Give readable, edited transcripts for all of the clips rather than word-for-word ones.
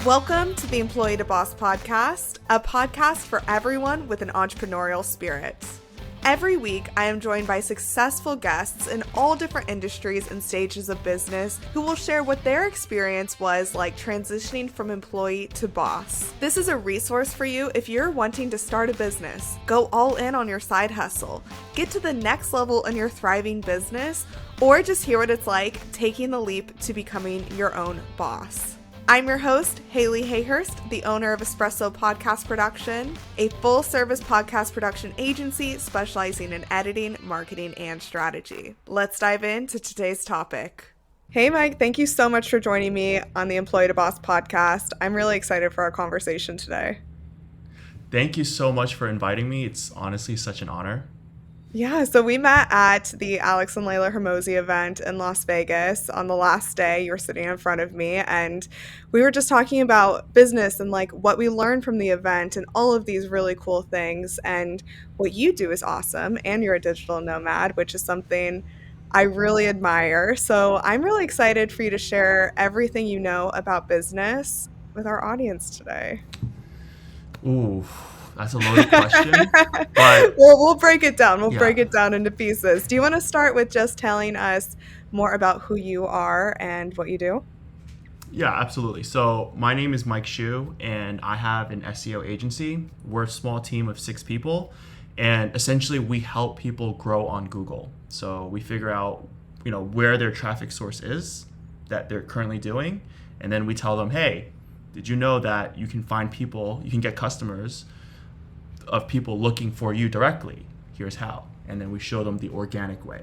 Welcome to the Employee to Boss podcast, a podcast for everyone with an entrepreneurial spirit. Every week, I am joined by successful guests in all different industries and stages of business who will share what their experience was like transitioning from employee to boss. This is a resource for you if you're wanting to start a business, go all in on your side hustle, get to the next level in your thriving business, or just hear what it's like taking the leap to becoming your own boss. I'm your host, Haley Hayhurst, the owner of Espresso Podcast Production, a full-service podcast production agency specializing in editing, marketing, and strategy. Let's dive into today's topic. Hey, Mike, thank you so much for joining me on the Employee to Boss podcast. I'm really excited for our conversation today. Thank you so much for inviting me. It's honestly such an honor. Yeah, so we met at the Alex and Layla Hermosi event in Las Vegas on the last day. You were sitting in front of me, and we were just talking about business and like what we learned from the event and all of these really cool things. And what you do is awesome, and you're a digital nomad, which is something I really admire. So I'm really excited for you to share everything you know about business with our audience today. Ooh. That's a loaded question, but we'll break it down. We'll Yeah. break it down into pieces. Do you want to start with just telling us more about who you are and what you do? Yeah, absolutely. So my name is Mike Shu, and I have an SEO agency. We're a small team of 6 people, and essentially we help people grow on Google. So we figure out, where their traffic source is that they're currently doing, and then we tell them, hey, did you know that you can find people, you can get customers of people looking for you directly? Here's how. And then we show them the organic way.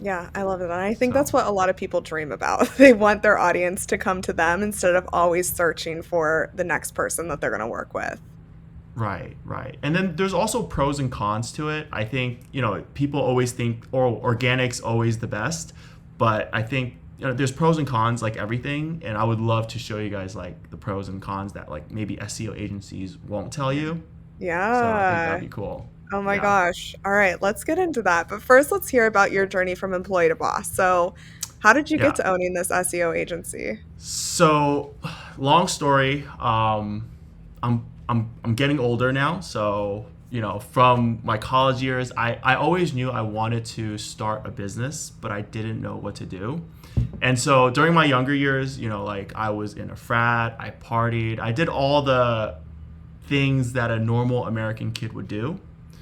Yeah, I love it. And I think that's what a lot of people dream about. They want their audience to come to them instead of always searching for the next person that they're going to work with. Right. And then there's also pros and cons to it. I think, people always think, organic's always the best. But I think, there's pros and cons like everything. And I would love to show you guys like the pros and cons that like maybe SEO agencies won't tell you. Yeah. So I think that'd be cool. Oh my gosh. All right, let's get into that. But first, let's hear about your journey from employee to boss. So how did you get to owning this SEO agency? So long story, I'm getting older now. So, from my college years, I always knew I wanted to start a business, but I didn't know what to do. And so during my younger years, I was in a frat, I partied, I did all the things that a normal American kid would do.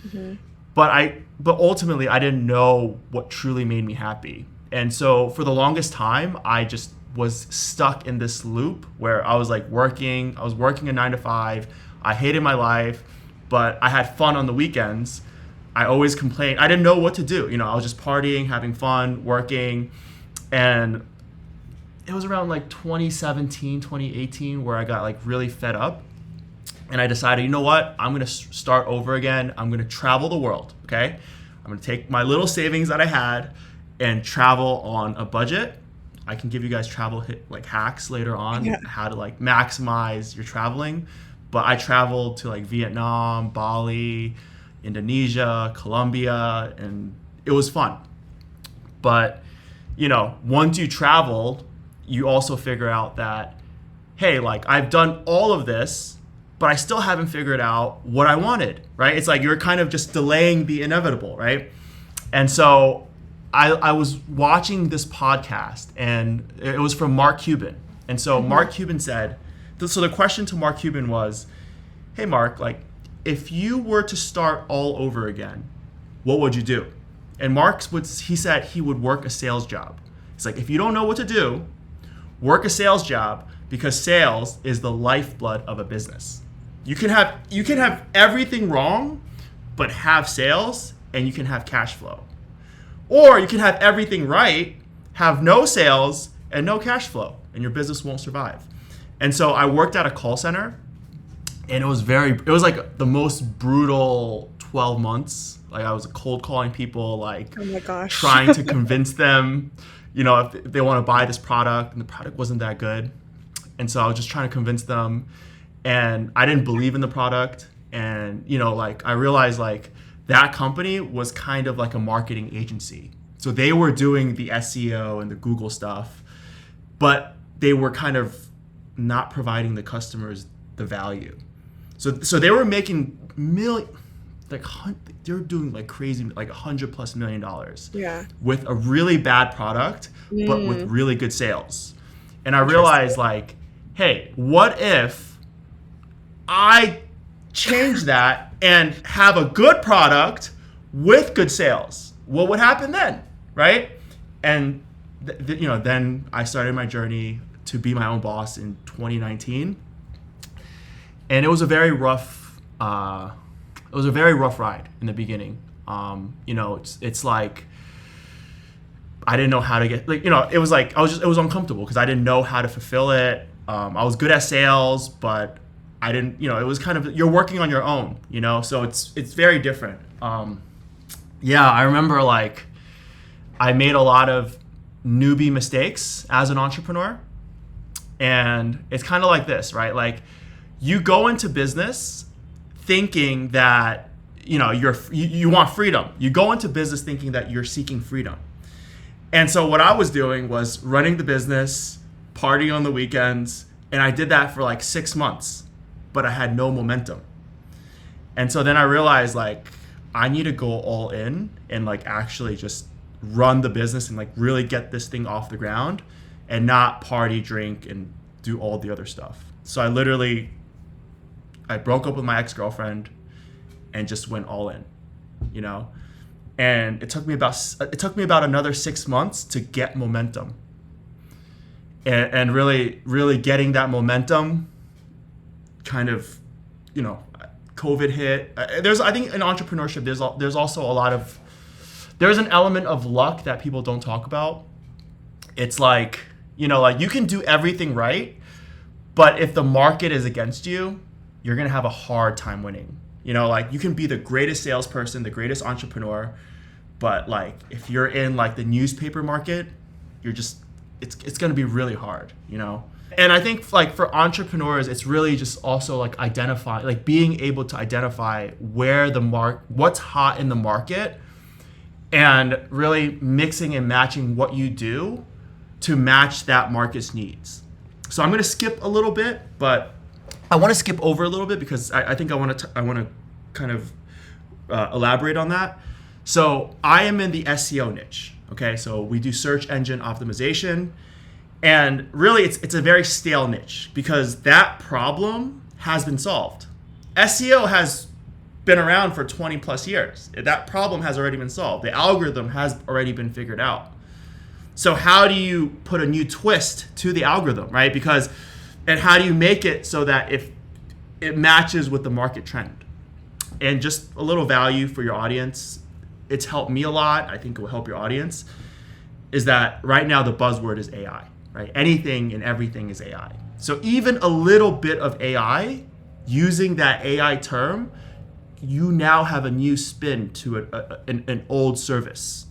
Mm-hmm. But ultimately I didn't know what truly made me happy. And so for the longest time, I just was stuck in this loop where I was working a 9-to-5. I hated my life, but I had fun on the weekends. I always complained. I didn't know what to do. I was just partying, having fun, working. And it was around 2017, 2018 where I got really fed up. And I decided, you know what? I'm going to start over again. I'm going to travel the world, okay? I'm going to take my little savings that I had and travel on a budget. I can give you guys travel hacks later on, how to maximize your traveling. But I traveled to Vietnam, Bali, Indonesia, Colombia, and it was fun. But, once you travel, you also figure out that, hey, I've done all of this, but I still haven't figured out what I wanted, right? It's you're kind of just delaying the inevitable, right? And so I was watching this podcast, and it was from Mark Cuban. And so Mark Cuban said, so the question to Mark Cuban was, hey, Mark, if you were to start all over again, what would you do? And he said he would work a sales job. It's if you don't know what to do, work a sales job, because sales is the lifeblood of a business. You can have everything wrong, but have sales, and you can have cash flow. Or you can have everything right, have no sales, and no cash flow, and your business won't survive. And so I worked at a call center, and it was the most brutal 12 months. I was cold calling people, oh my gosh, trying to convince them, if they want to buy this product, and the product wasn't that good. And so I was just trying to convince them, and I didn't believe in the product. And, I realized that company was kind of like a marketing agency. So they were doing the SEO and the Google stuff, but they were kind of not providing the customers the value. So they were making they were doing like crazy, like $100+ million Yeah. with a really bad product, but with Mm. really good sales. And I realized, like, hey, what if I change that and have a good product with good sales? What would happen then, right? And then I started my journey to be my own boss in 2019, and it was a very rough ride in the beginning. It's like I didn't know how to get, like, it was like it was uncomfortable because I didn't know how to fulfill it. I was good at sales, but I didn't, it was kind of, you're working on your own, so it's very different. Yeah, I remember, like, I made a lot of newbie mistakes as an entrepreneur. And it's kind of like this, right? Like, you go into business thinking that, you want freedom. You go into business thinking that you're seeking freedom. And so what I was doing was running the business, partying on the weekends, and I did that for like 6 months, but I had no momentum. And so then I realized, like, I need to go all in and, like, actually just run the business and, like, really get this thing off the ground and not party, drink, and do all the other stuff. So I broke up with my ex-girlfriend and just went all in, and it took me about another 6 months to get momentum, and really, really getting that momentum. Kind of, COVID hit. I think in entrepreneurship, there's also there's an element of luck that people don't talk about. It's like, like, you can do everything right, but if the market is against you, you're going to have a hard time winning. Like, you can be the greatest salesperson, the greatest entrepreneur, but, like, if you're in, like, the newspaper market, it's going to be really hard, And I think, like, for entrepreneurs, it's really just also, like, being able to identify where what's hot in the market, and really mixing and matching what you do to match that market's needs. So I'm going to skip a little bit, but I want to skip over a little bit because I think I want to kind of elaborate on that. So I am in the SEO niche. Okay, so we do search engine optimization, and really it's a very stale niche because that problem has been solved. SEO has been around for 20 plus years. That problem has already been solved. The algorithm has already been figured out. So how do you put a new twist to the algorithm, right? And how do you make it so that if it matches with the market trend? And just a little value for your audience, it's helped me a lot. I think it will help your audience. Is that right now the buzzword is AI, right? Anything and everything is AI. So even a little bit of AI, using that AI term, you now have a new spin to an old service.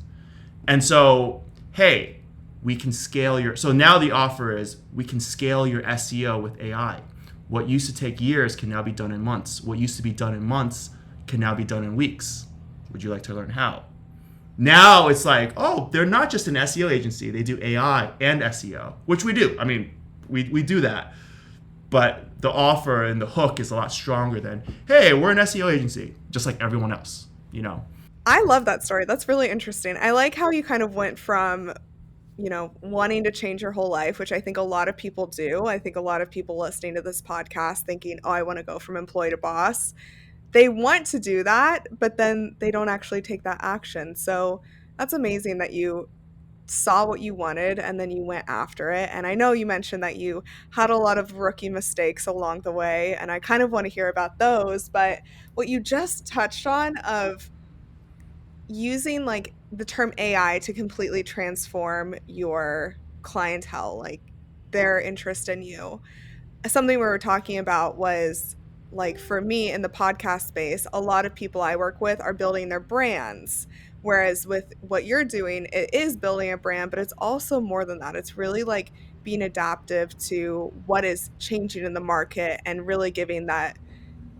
And so, hey, we can scale so now the offer is we can scale your SEO with AI. What used to take years can now be done in months. What used to be done in months can now be done in weeks. Would you like to learn how? Now it's like, oh, they're not just an SEO agency. They do AI and SEO, which we do. I mean, we do that. But the offer and the hook is a lot stronger than, hey, we're an SEO agency, just like everyone else, I love that story. That's really interesting. I like how you kind of went from, wanting to change your whole life, which I think a lot of people do. I think a lot of people listening to this podcast thinking, oh, I want to go from employee to boss. They want to do that, but then they don't actually take that action. So that's amazing that you saw what you wanted and then you went after it. And I know you mentioned that you had a lot of rookie mistakes along the way, and I kind of want to hear about those. But what you just touched on of using, like, the term AI to completely transform your clientele, like their interest in you. Something we were talking about was, like, for me in the podcast space, a lot of people I work with are building their brands. Whereas with what you're doing, it is building a brand, but it's also more than that. It's really like being adaptive to what is changing in the market and really giving that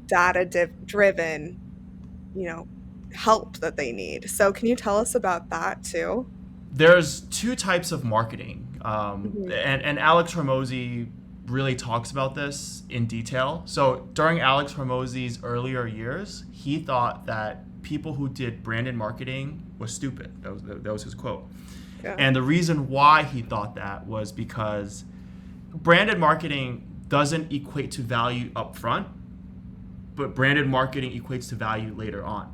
data driven, you know, help that they need. So can you tell us about that too? There's two types of marketing. Mhm. And Alex Hormozy really talks about this in detail. So during Alex Hormozi's earlier years, he thought that people who did branded marketing was stupid. That was his quote. Yeah. And the reason why he thought that was because branded marketing doesn't equate to value up front, but branded marketing equates to value later on.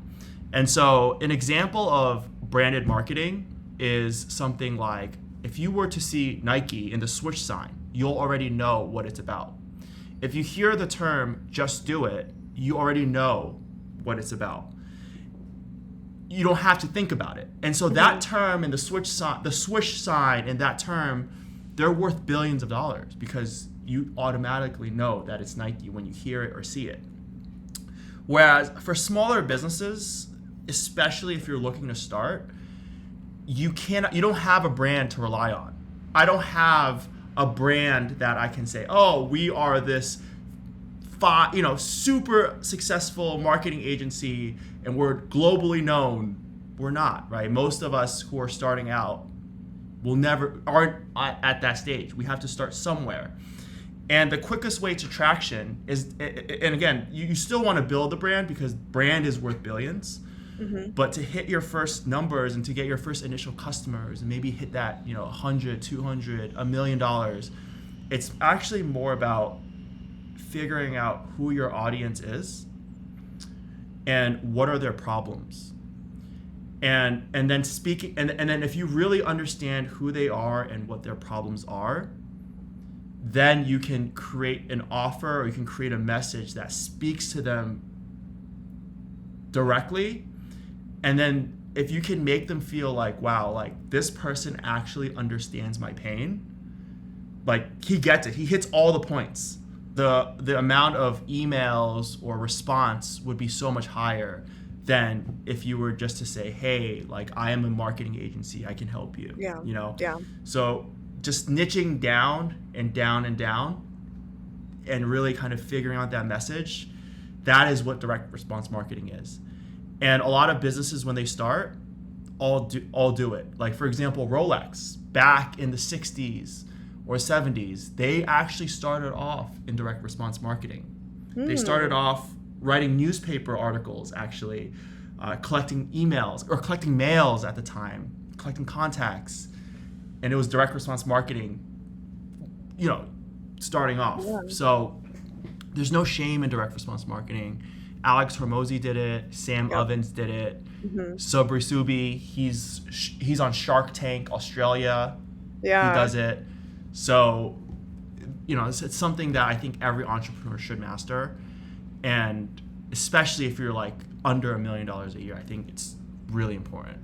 And so an example of branded marketing is something like, if you were to see Nike in the swoosh sign, you'll already know what it's about. If you hear the term "just do it," you already know what it's about. You don't have to think about it. And so that term and the swoosh sign and that term, they're worth billions of dollars because you automatically know that it's Nike when you hear it or see it. Whereas for smaller businesses, especially if you're looking to start, you don't have a brand to rely on. I don't have a brand that I can say, oh, we are this super successful marketing agency and we're globally known. We're not, right? Most of us who are starting out aren't at that stage. We have to start somewhere. And the quickest way to traction is, and again, you still want to build a brand because brand is worth billions. Mm-hmm. But to hit your first numbers and to get your first initial customers and maybe hit that, $100, $200, $1 million, it's actually more about figuring out who your audience is and what are their problems. And then speaking, and then if you really understand who they are and what their problems are, then you can create an offer or you can create a message that speaks to them directly. And then if you can make them feel like, wow, like this person actually understands my pain, like he gets it, he hits all the points, the amount of emails or response would be so much higher than if you were just to say, hey, like I am a marketing agency, I can help you. Yeah. Yeah. So just niching down and down and down and really kind of figuring out that message, that is what direct response marketing is. And a lot of businesses, when they start, all do it. Like, for example, Rolex, back in the 60s or 70s, they actually started off in direct response marketing. They started off writing newspaper articles, actually, collecting emails, or collecting mails at the time, collecting contacts. And it was direct response marketing, starting off. Yeah. So there's no shame in direct response marketing. Alex Hormozi did it. Sam Ovens did it. Mm-hmm. Sabri Subi, he's on Shark Tank Australia. Yeah, he does it. So, it's something that I think every entrepreneur should master, and especially if you're like under $1 million a year, I think it's really important.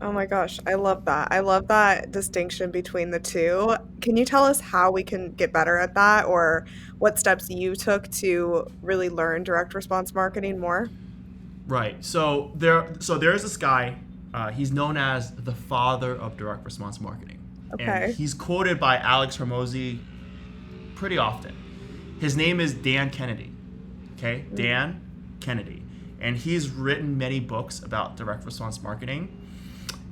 Oh my gosh, I love that. I love that distinction between the two. Can you tell us how we can get better at that, or what steps you took to really learn direct response marketing more? Right. So there's this guy. He's known as the father of direct response marketing. Okay. And he's quoted by Alex Hormozi pretty often. His name is Dan Kennedy. Okay, Dan Kennedy, and he's written many books about direct response marketing.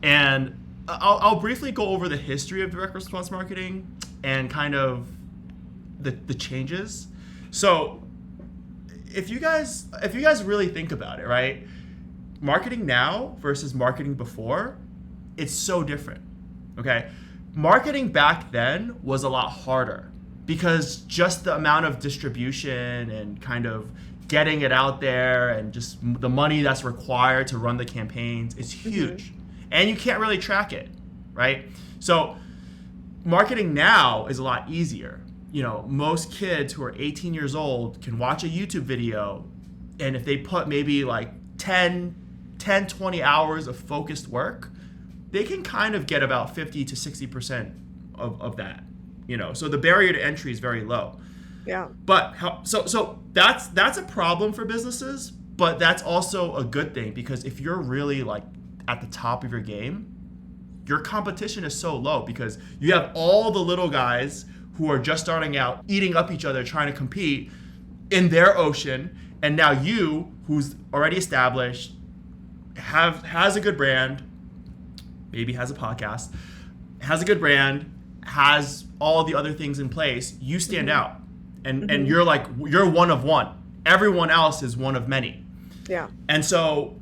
And I'll briefly go over the history of direct response marketing and kind of the changes. So if you guys really think about it, right? Marketing now versus marketing before, it's so different. Okay? Marketing back then was a lot harder because just the amount of distribution and kind of getting it out there and just the money that's required to run the campaigns is huge. Mm-hmm. And you can't really track it, right? So marketing now is a lot easier. Most kids who are 18 years old can watch a YouTube video, and if they put maybe like 10, 20 hours of focused work, they can kind of get about 50 to 60% of that, So the barrier to entry is very low. Yeah. But so that's a problem for businesses, but that's also a good thing because if you're really like at the top of your game, your competition is so low because you have all the little guys who are just starting out eating up each other trying to compete in their ocean, and now you, who's already established, has a good brand, maybe has a podcast, has a good brand, has all the other things in place, you stand out. And you're like, you're one of one. Everyone else is one of many. Yeah. And so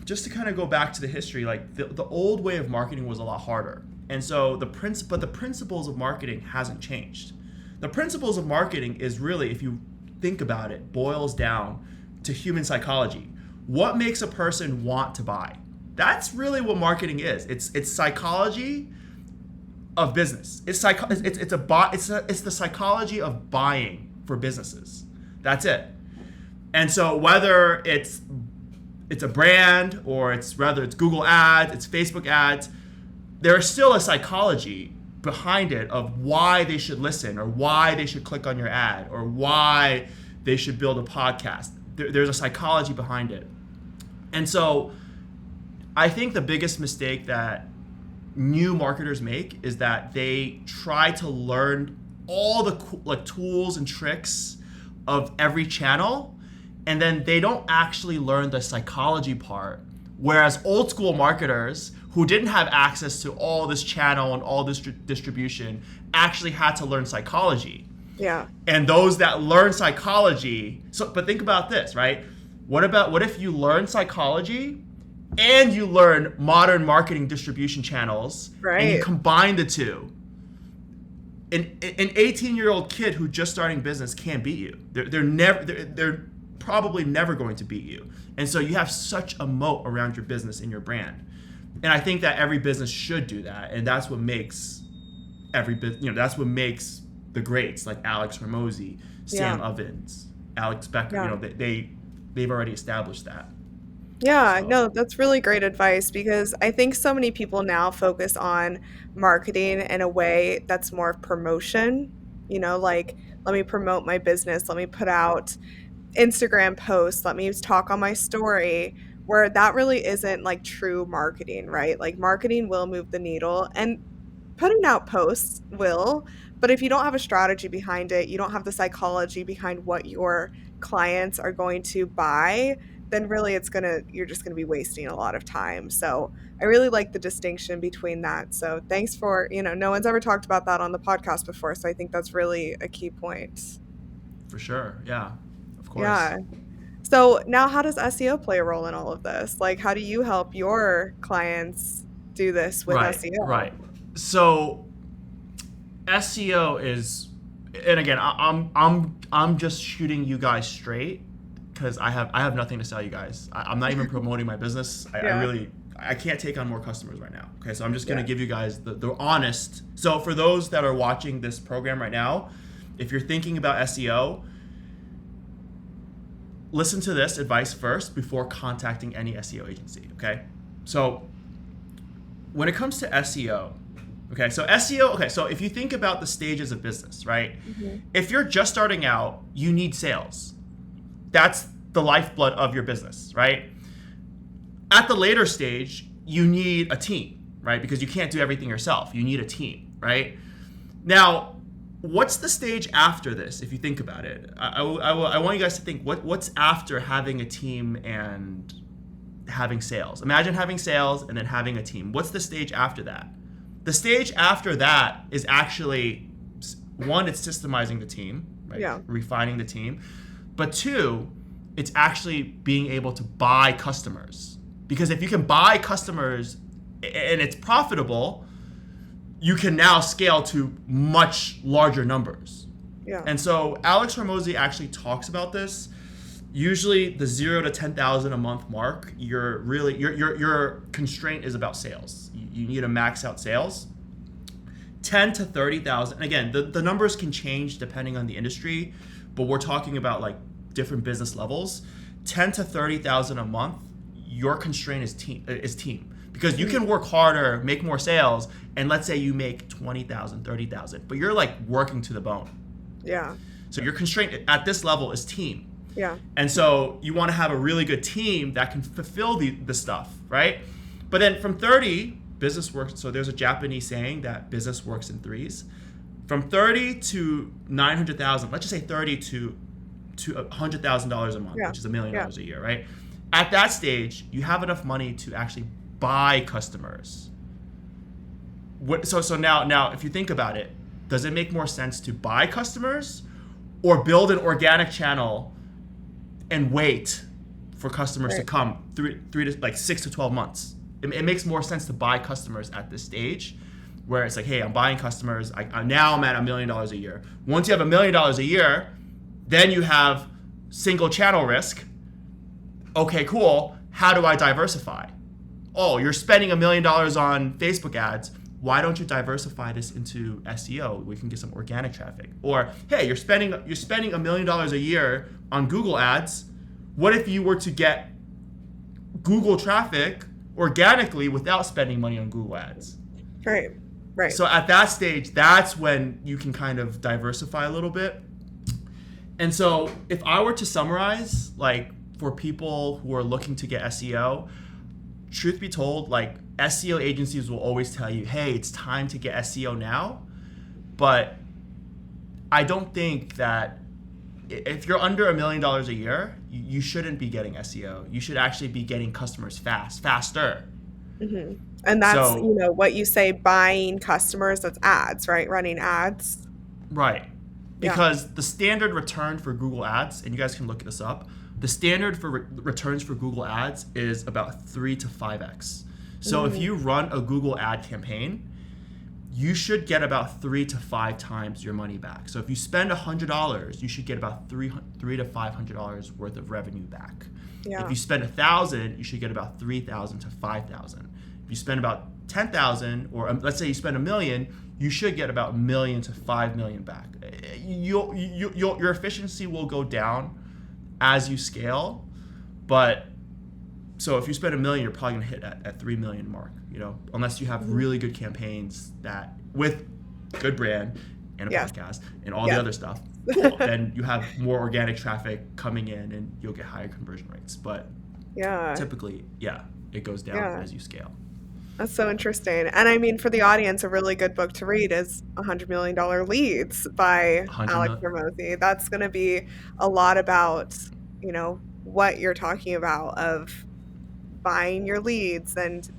just to kind of go back to the history, like the old way of marketing was a lot harder. And so the principles of marketing hasn't changed. The principles of marketing is really, if you think about it, boils down to human psychology. What makes a person want to buy? That's really what marketing is. It's psychology of business. It's the psychology of buying for businesses. That's it. And so whether it's a brand or whether it's Google ads, it's Facebook ads, there's still a psychology behind it of why they should listen or why they should click on your ad or why they should build a podcast. There's a psychology behind it. And so I think the biggest mistake that new marketers make is that they try to learn all the tools and tricks of every channel, and then they don't actually learn the psychology part. Whereas old school marketers who didn't have access to all this channel and all this distribution actually had to learn psychology. Yeah. And those that learn psychology, but think about this, right? What if you learn psychology and you learn modern marketing distribution channels, right, and you combine the two? An 18-year-old kid who's just starting business can't beat you. They're probably never going to beat you. And so you have such a moat around your business and your brand. And I think that every business should do that. And that's what makes that's what makes the greats like Alex Hormozi, Sam Ovens, Alex Becker. Yeah. They've already established that. Yeah, no, that's really great advice, because I think so many people now focus on marketing in a way that's more of promotion, like, let me promote my business, let me put out Instagram posts, let me talk on my story, where that really isn't like true marketing, right? Like, marketing will move the needle, and putting out posts will, but if you don't have a strategy behind it, you don't have the psychology behind what your clients are going to buy, then really you're just gonna be wasting a lot of time. So I really like the distinction between that. So thanks for, no one's ever talked about that on the podcast before. So I think that's really a key point. For sure. Yeah, of course. Yeah. So now how does SEO play a role in all of this? Like, how do you help your clients do this with SEO? Right. So SEO is, and again, I'm just shooting you guys straight, because I have nothing to sell you guys. I'm not even promoting my business. I can't take on more customers right now. Okay, so I'm just gonna give you guys the honest. So for those that are watching this program right now, if you're thinking about SEO, listen to this advice first before contacting any SEO agency. Okay, so when it comes to SEO, so if you think about the stages of business, right? Mm-hmm. If you're just starting out, you need sales. That's the lifeblood of your business, right? At the later stage, you need a team, right? Because you can't do everything yourself. You need a team, right? Now, what's the stage after this, if you think about it? I want you guys to think, what's after having a team and having sales? Imagine having sales and then having a team. What's the stage after that? The stage after that is actually, one, it's systemizing the team, right? Yeah. Refining the team. But two, it's actually being able to buy customers. Because if you can buy customers and it's profitable, you can now scale to much larger numbers. Yeah. And so Alex Hormozi actually talks about this. Usually the 0 to 10,000 a month mark, your constraint is about sales. You need to max out sales. 10 to 30,000. And again, the numbers can change depending on the industry, but we're talking about like different business levels. 10 to 30,000 a month, your constraint is team. Because you can work harder, make more sales, and let's say you make 20,000, 30,000, but you're like working to the bone. Yeah. So your constraint at this level is team. Yeah. And so you want to have a really good team that can fulfill the stuff, right? But then from 30, business works. So there's a Japanese saying that business works in threes. From 30 to 900,000, let's just say 30 to $100,000 a month, which is $1 million a year, right? At that stage, you have enough money to actually buy customers. So now if you think about it, does it make more sense to buy customers or build an organic channel and wait for customers to come three to like 6 to 12 months? It makes more sense to buy customers at this stage, where it's like, hey, I'm buying customers. Now I'm at $1 million a year. Once you have $1 million a year, then you have single channel risk. Okay, cool. How do I diversify? Oh, you're spending $1 million on Facebook ads. Why don't you diversify this into SEO? We can get some organic traffic. Or, hey, you're spending $1 million a year on Google ads. What if you were to get Google traffic organically without spending money on Google ads? Right. So at that stage, that's when you can kind of diversify a little bit. And so if I were to summarize, like for people who are looking to get SEO, truth be told, like SEO agencies will always tell you, hey, it's time to get SEO now. But I don't think that if you're under $1 million a year, you shouldn't be getting SEO. You should actually be getting customers faster. Mm-hmm. And that's, what you say, buying customers, that's ads, right? Running ads. Right. Because the standard return for Google ads, and you guys can look this up, the standard for returns for Google ads is about 3 to 5x. So if you run a Google ad campaign, you should get about 3 to 5 times your money back. So if you spend $100, you should get about $300 to $500 worth of revenue back. Yeah. If you spend $1,000, you should get about $3,000 to $5,000. If you spend about $10,000, or let's say you spend $1 million, you should get about $1 million to $5 million back. Your efficiency will go down as you scale, but so if you spend $1 million, you're probably gonna hit at 3 million mark, unless you have really good campaigns that with good brand and a podcast and all the other stuff. Cool. Then you have more organic traffic coming in and you'll get higher conversion rates. But typically, it goes down as you scale. That's so interesting. And I mean, for the audience, a really good book to read is $100 Million Leads by Alex Hormozi. That's going to be a lot about, what you're talking about of buying your leads and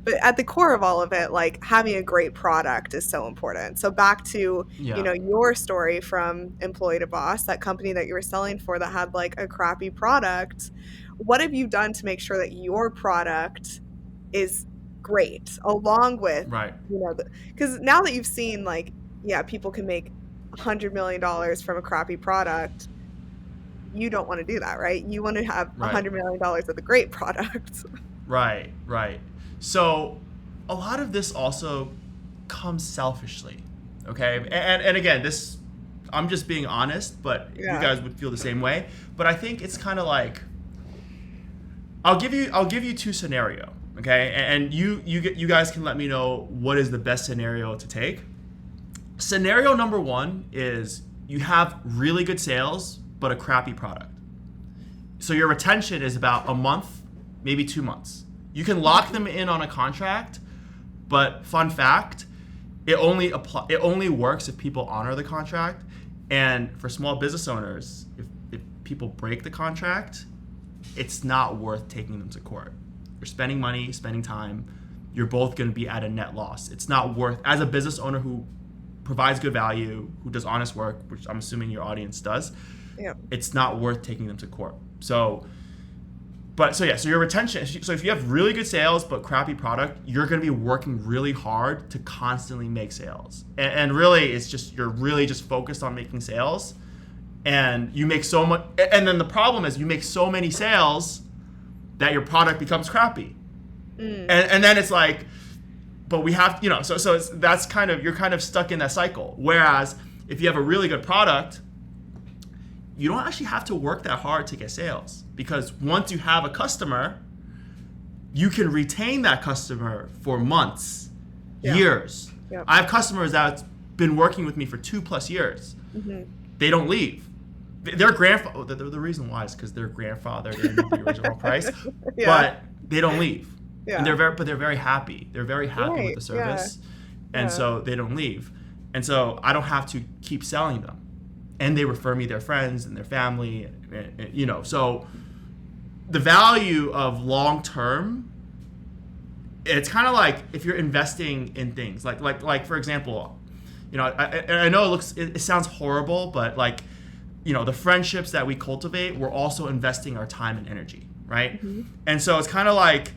but at the core of all of it, like having a great product is so important. So back to, your story from employee to boss, that company that you were selling for that had like a crappy product. What have you done to make sure that your product is great, along with, because now that you've seen people can make $100 million from a crappy product, you don't want to do that, right? You want to have $100 million with a great product. Right. So a lot of this also comes selfishly, okay? And again, this, I'm just being honest, but you guys would feel the same way. But I think it's kind of like, I'll give you two scenarios. Okay, and you guys can let me know what is the best scenario to take. Scenario number one is you have really good sales, but a crappy product. So your retention is about a month, maybe 2 months. You can lock them in on a contract, but fun fact, it only works if people honor the contract. And for small business owners, if people break the contract, it's not worth taking them to court. You're spending money, spending time. You're both going to be at a net loss. It's not worth, as a business owner who provides good value, who does honest work, which I'm assuming your audience does, it's not worth taking them to court. So your retention, so if you have really good sales but crappy product, you're going to be working really hard to constantly make sales. And really, it's just, you're really just focused on making sales, and you make so much, and then the problem is you make so many sales that your product becomes crappy. And then it's like, but we have, so that's kind of, you're kind of stuck in that cycle. Whereas if you have a really good product, you don't actually have to work that hard to get sales, because once you have a customer, you can retain that customer for months, years. I have customers that's been working with me for 2+ years. They don't leave. Their grandfather, the reason why is because their grandfather didn't know the original price, but they don't leave. And they're very happy. They're very happy with the service, and so they don't leave. And so I don't have to keep selling them, and they refer me their friends and their family, and. So the value of long term it's kind of like if you're investing in things like for example, I know it sounds horrible, but like, the friendships that we cultivate, we're also investing our time and energy, right? Mm-hmm. And so it's kind of like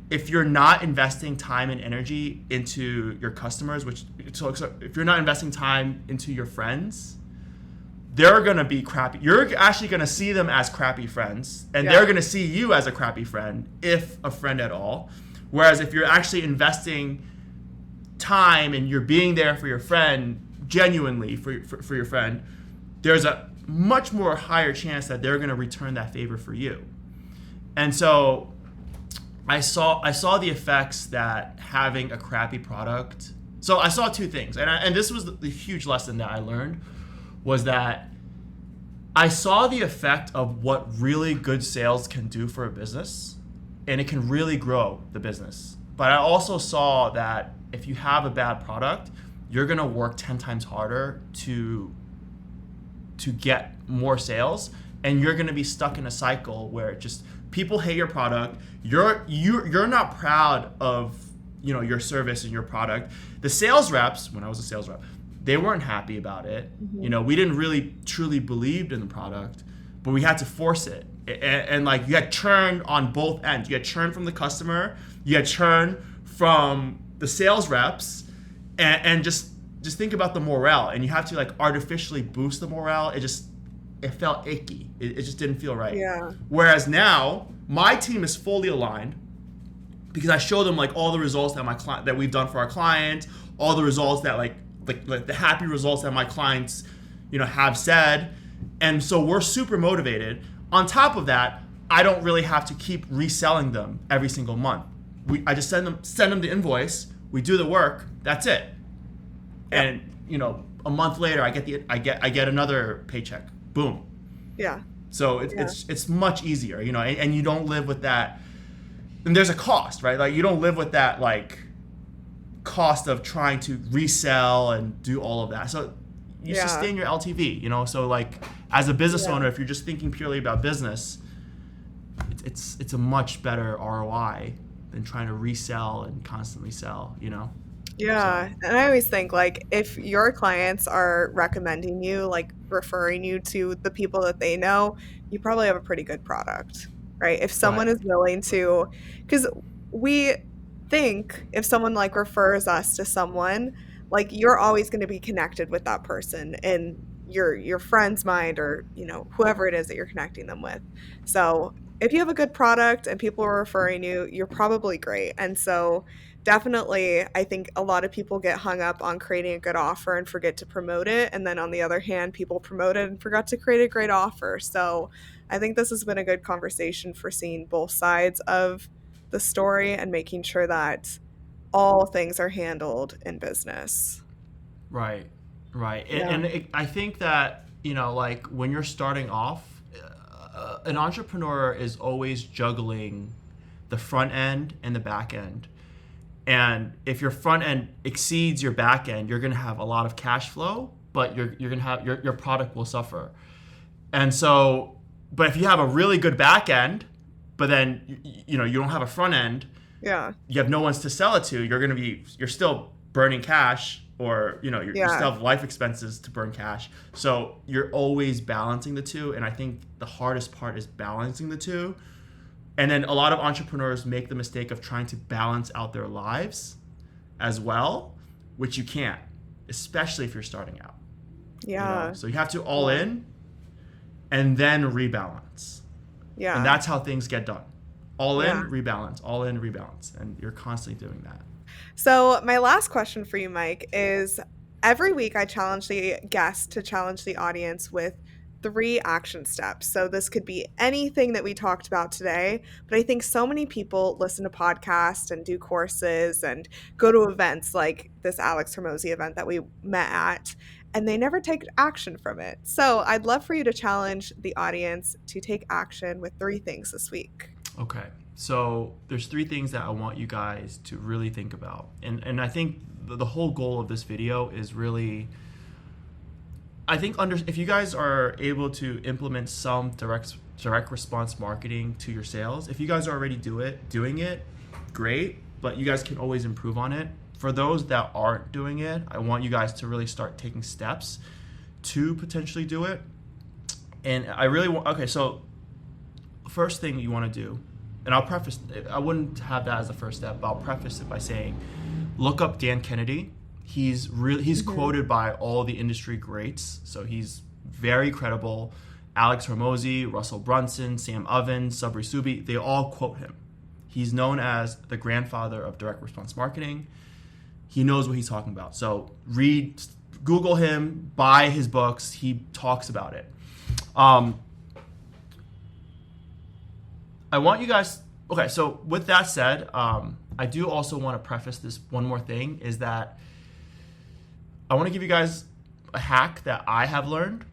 if you're not investing time and energy into your customers, so if you're not investing time into your friends, they're going to be crappy. You're actually going to see them as crappy friends, and they're going to see you as a crappy friend, if a friend at all. Whereas if you're actually investing time and you're being there for your friend, genuinely for your friend, there's a much more higher chance that they're going to return that favor for you. And so I saw the effects that having a crappy product. So I saw two things, and this was the huge lesson that I learned, was that I saw the effect of what really good sales can do for a business, and it can really grow the business. But I also saw that if you have a bad product, you're going to work 10 times harder to get more sales, and you're going to be stuck in a cycle where just people hate your product. You're not proud of your service and your product. The sales reps, when I was a sales rep, they weren't happy about it. Mm-hmm. We didn't really truly believed in the product, but we had to force it. And like, you had churn on both ends. You had churn from the customer, you had churn from the sales reps, and just think about the morale. And you have to like artificially boost the morale. It felt icky. It just didn't feel right. Yeah. Whereas now my team is fully aligned, because I show them like all the results that we've done for our client, all the results that like the happy results that my clients, have said. And so we're super motivated. On top of that, I don't really have to keep reselling them every single month. I just send them the invoice, we do the work, that's it. Yep. And a month later I get another paycheck. Boom. Yeah. So it's much easier, and you don't live with that. And there's a cost, right? Like, you don't live with that like cost of trying to resell and do all of that. So you sustain your LTV, so like as a business owner, if you're just thinking purely about business, it's a much better ROI than trying to resell and constantly sell, Yeah. So. And I always think like if your clients are recommending you, like referring you to the people that they know, you probably have a pretty good product, right? If someone is willing to, because we think if someone like refers us to someone, like you're always going to be connected with that person in your friend's mind, or whoever it is that you're connecting them with. So if you have a good product and people are referring you, you're probably great. And so definitely, I think a lot of people get hung up on creating a good offer and forget to promote it. And then on the other hand, people promote it and forgot to create a great offer. So I think this has been a good conversation for seeing both sides of the story and making sure that all things are handled in business. Right. And I think that, like when you're starting off, an entrepreneur is always juggling the front end and the back end. And if your front end exceeds your back end, you're going to have a lot of cash flow, but you're going to have your product will suffer. And so, but if you have a really good back end, but then you don't have a front end, you have no ones to sell it to, you're still burning cash, or you still have life expenses to burn cash. So you're always balancing the two, and I think the hardest part is balancing the two. And then a lot of entrepreneurs make the mistake of trying to balance out their lives as well, which you can't, especially if you're starting out. Yeah. So you have to all in and then rebalance. Yeah. And that's how things get done. All in, rebalance, all in, rebalance. And you're constantly doing that. So my last question for you, Mike, is every week I challenge the guest to challenge the audience with 3 action steps. So this could be anything that we talked about today, but I think so many people listen to podcasts and do courses and go to events like this Alex Hormozi event that we met at, and they never take action from it. So I'd love for you to challenge the audience to take action with 3 things this week. Okay. So there's 3 things that I want you guys to really think about. And I think the whole goal of this video is really, I think if you guys are able to implement some direct response marketing to your sales, if you guys are already doing it, great. but you guys can always improve on it. For those that aren't doing it, I want you guys to really start taking steps to potentially do it. And I really want, okay, so first thing you want to do, and I'll preface, I wouldn't have that as the first step, but I'll preface it by saying, look up Dan Kennedy. He's quoted by all the industry greats, so he's very credible. Alex Hormozi, Russell Brunson, Sam Ovens, Sabri Subi, they all quote him. He's known as the grandfather of direct response marketing. He knows what he's talking about. So Google him, buy his books. He talks about it. I want you guys, okay, so with that said, I do also want to preface this one more thing, is that I want to give you guys a hack that I have learned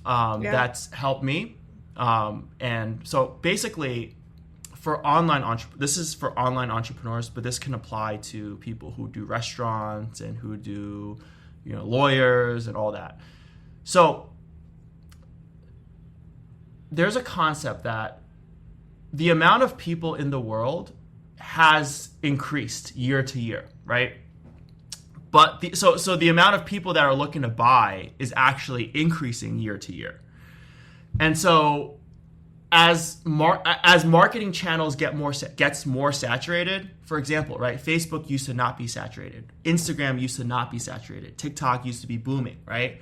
that's helped me. And so basically, this is for online entrepreneurs, but this can apply to people who do restaurants and who do, lawyers and all that. So there's a concept that the amount of people in the world has increased year to year, right? But so the amount of people that are looking to buy is actually increasing year to year. And so as marketing channels gets more saturated, for example, right? Facebook used to not be saturated. Instagram used to not be saturated. TikTok used to be booming, right?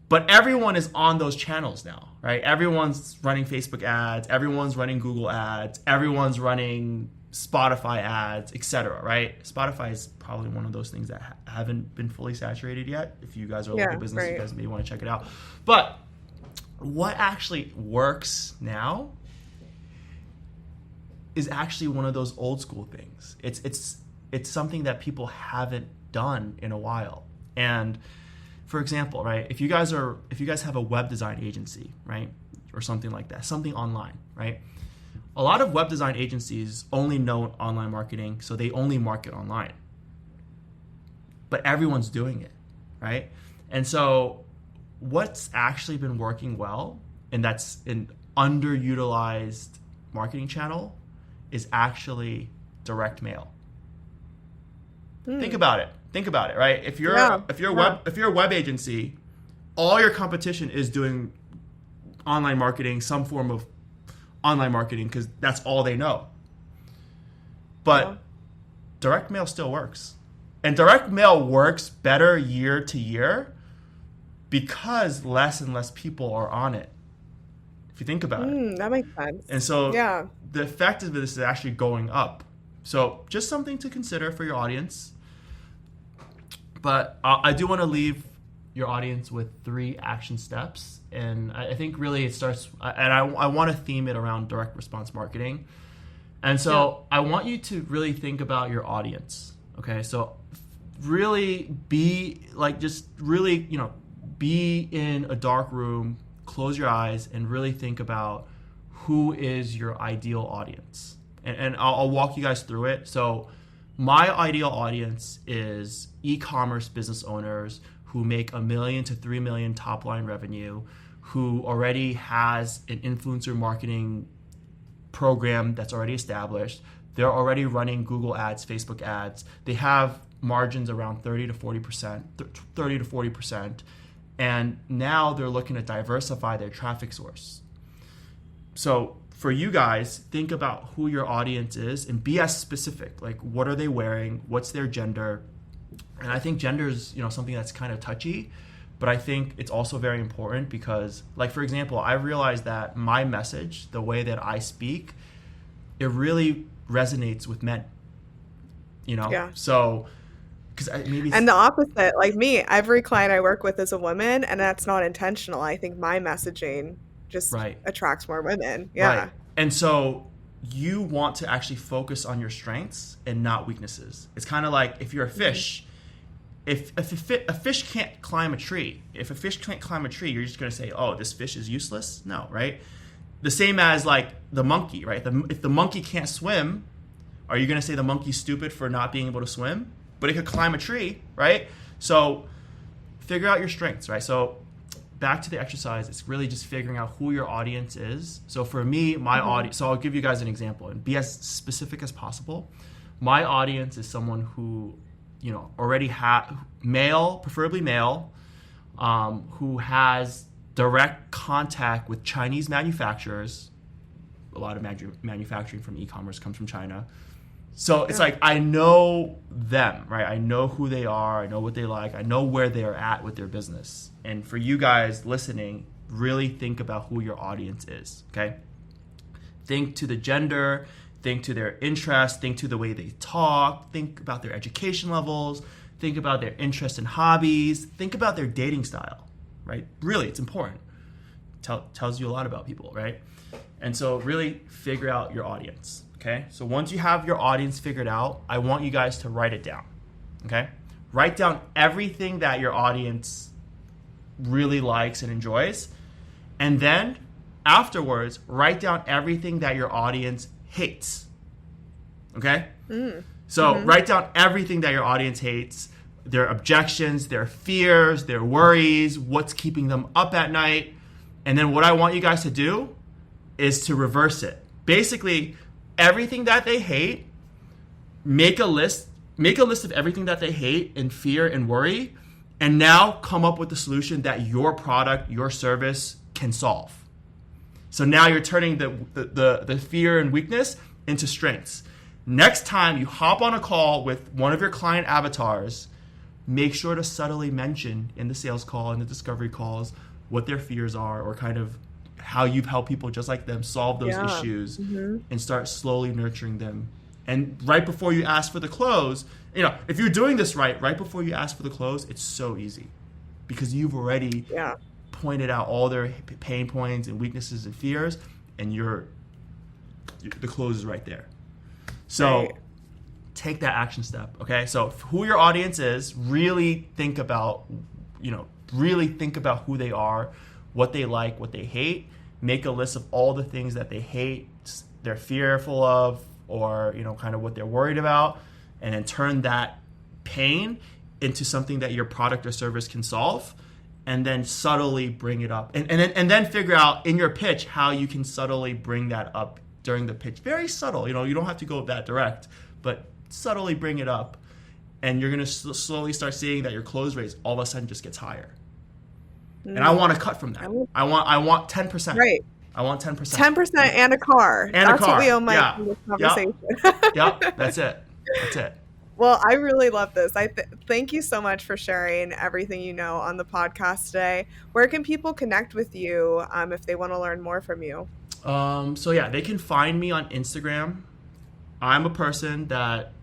But everyone is on those channels now, right? Everyone's running Facebook ads, everyone's running Google ads, everyone's running Spotify ads, etc., right? Spotify is probably one of those things that haven't been fully saturated yet. If you guys are a local business, right, you guys may want to check it out. But what actually works now is actually one of those old school things. It's something that people haven't done in a while. And for example, right, if you guys have a web design agency, right, or something like that, something online, right? A lot of web design agencies only know online marketing, so they only market online. But everyone's doing it, right? And so what's actually been working well, and that's an underutilized marketing channel, is actually direct mail. Think about it, right? If you're a web agency, all your competition is doing online marketing, some form of online marketing, because that's all they know. But direct mail still works. And direct mail works better year to year because less and less people are on it. If you think about it. That makes sense. And so the effect of this is actually going up. So just something to consider for your audience. But I do want to leave your audience with 3 action steps. And I think really it starts, and I want to theme it around direct response marketing. And so I want you to really think about your audience. Okay, so really be in a dark room, close your eyes, and really think about who is your ideal audience. And I'll walk you guys through it. So my ideal audience is e-commerce business owners who make $1 million to $3 million top line revenue, who already has an influencer marketing program that's already established. They're already running Google ads, Facebook ads. They have margins around 30 to 40%. And now they're looking to diversify their traffic source. So for you guys, think about who your audience is and be as specific. Like, what are they wearing? What's their gender? And I think gender is, something that's kind of touchy, but I think it's also very important because, like, for example, I realized that my message, the way that I speak, it really resonates with men, So, because and the opposite, like me, every client I work with is a woman, and that's not intentional. I think my messaging just attracts more women. Yeah. Right. And so you want to actually focus on your strengths and not weaknesses. It's kind of like if you're a fish, if a fish can't climb a tree, you're just going to say, oh, this fish is useless? No, right? The same as like the monkey, right? If the monkey can't swim, are you going to say the monkey's stupid for not being able to swim? But it could climb a tree, right? So figure out your strengths, right? So back to the exercise, it's really just figuring out who your audience is. So for me, my audience, so I'll give you guys an example and be as specific as possible. My audience is someone who, already male, preferably male, who has direct contact with Chinese manufacturers. A lot of manufacturing from e-commerce comes from China. So it's like, I know them, right? I know who they are. I know what they like. I know where they are at with their business. And for you guys listening, really think about who your audience is, okay? Think to the gender, think to their interests, think to the way they talk, think about their education levels, think about their interests and hobbies, think about their dating style, right? Really, it's important. Tells you a lot about people, right? And so really figure out your audience, okay? So once you have your audience figured out, I want you guys to write it down, okay? Write down everything that your audience really likes and enjoys. And then afterwards, write down everything that your audience hates, okay? So write down everything that your audience hates, their objections, their fears, their worries, what's keeping them up at night. And then what I want you guys to do is to reverse it. Basically, everything that they hate, make a list of everything that they hate and fear and worry, and now come up with the solution that your product, your service can solve. So now you're turning the fear and weakness into strengths. Next time you hop on a call with one of your client avatars, make sure to subtly mention in the sales call and the discovery calls what their fears are, or kind of how you've helped people just like them solve those issues, and start slowly nurturing them. And right before you ask for the close, if you're doing this right before you ask for the close, it's so easy because you've already pointed out all their pain points and weaknesses and fears, and the close is right there. So take that action step, okay? So who your audience is, really think about who they are, what they like, what they hate. Make a list of all the things that they hate, they're fearful of, or kind of what they're worried about, and then turn that pain into something that your product or service can solve, and then subtly bring it up, and then figure out in your pitch how you can subtly bring that up during the pitch. Very subtle, you don't have to go that direct, but subtly bring it up, and you're going to slowly start seeing that your close rates all of a sudden just gets higher. And I want to cut from that. I want 10%. Right. I want 10%. 10% and a car. That's what we owe Mike in this conversation. Yep. That's it. Well, I really love this. Thank you so much for sharing everything you know on the podcast today. Where can people connect with you if they want to learn more from you? They can find me on Instagram. I'm a person that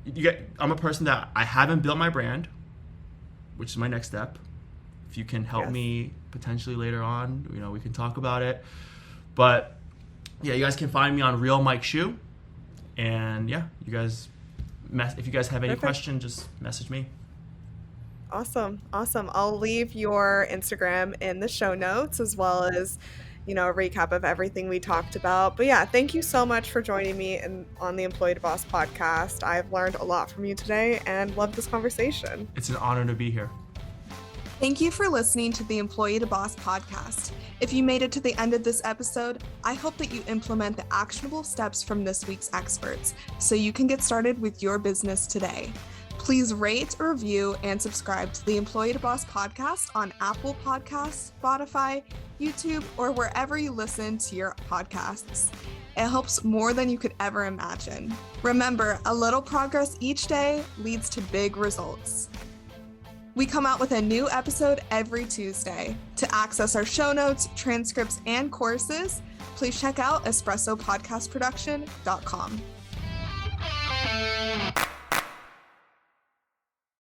I haven't built my brand, which is my next step. If you can help me potentially later on, we can talk about it. But you guys can find me on Real Mike Shu. And you guys, if you guys have any questions, just message me. Awesome. I'll leave your Instagram in the show notes, as well as a recap of everything we talked about. But thank you so much for joining me on the Employee to Boss podcast. I've learned a lot from you today and loved this conversation. It's an honor to be here. Thank you for listening to the Employee to Boss podcast. If you made it to the end of this episode, I hope that you implement the actionable steps from this week's experts so you can get started with your business today. Please rate, review, and subscribe to the Employee to Boss podcast on Apple Podcasts, Spotify, YouTube, or wherever you listen to your podcasts. It helps more than you could ever imagine. Remember, a little progress each day leads to big results. We come out with a new episode every Tuesday. To access our show notes, transcripts, and courses, please check out espressopodcastproduction.com.